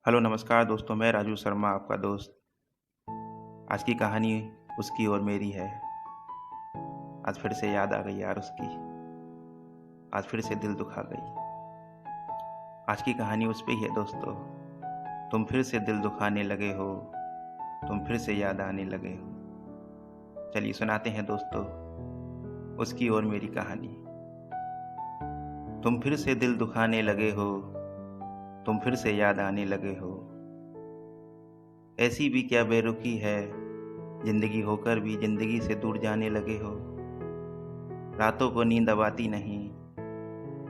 Hello नमस्कार दोस्तों, मैं राजू शर्मा आपका दोस्त। आज की कहानी उसकी और मेरी है। आज फिर से याद आ गई यार उसकी। आज फिर से दिल दुखा गई। आज की कहानी उस पे ही है दोस्तों। तुम फिर से दिल दुखाने लगे हो, तुम फिर से याद आने लगे हो। चलिए सुनाते हैं दोस्तों उसकी और मेरी कहानी। तुम फिर से दिल दुखाने लगे हो, तुम फिर से याद आने लगे हो। ऐसी भी क्या बेरुखी है, जिंदगी होकर भी जिंदगी से दूर जाने लगे हो। रातों को नींद अब आती नहीं,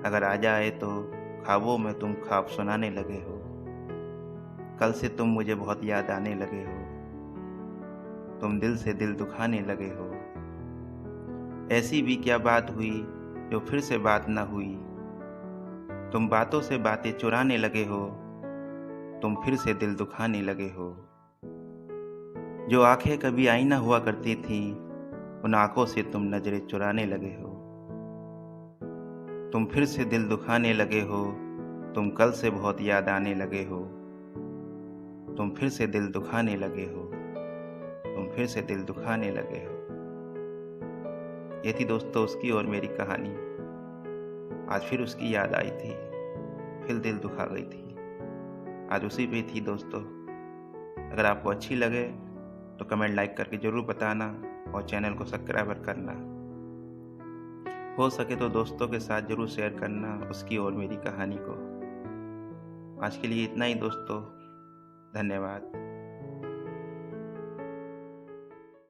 अगर आ जाए तो ख्वाबों में तुम ख्वाब सुनाने लगे हो। कल से तुम मुझे बहुत याद आने लगे हो, तुम दिल से दिल दुखाने लगे हो। ऐसी भी क्या बात हुई जो फिर से बात न हुई। तुम बातों से बातें चुराने लगे हो, तुम फिर से दिल दुखाने लगे हो। जो आंखें कभी आईना हुआ करती थीं, उन आंखों से तुम नजरें चुराने लगे हो। तुम फिर से दिल दुखाने लगे हो, तुम कल से बहुत याद आने लगे हो। तुम फिर से दिल दुखाने लगे हो, तुम फिर से दिल दुखाने लगे हो। ये थी दोस्तों उसकी और मेरी कहानी। आज फिर उसकी याद आई थी, फिर दिल दुखा गई थी। आज उसी पे थी दोस्तों। अगर आपको अच्छी लगे तो कमेंट लाइक करके ज़रूर बताना और चैनल को सब्सक्राइब करना। हो सके तो दोस्तों के साथ ज़रूर शेयर करना उसकी और मेरी कहानी को। आज के लिए इतना ही दोस्तों। धन्यवाद।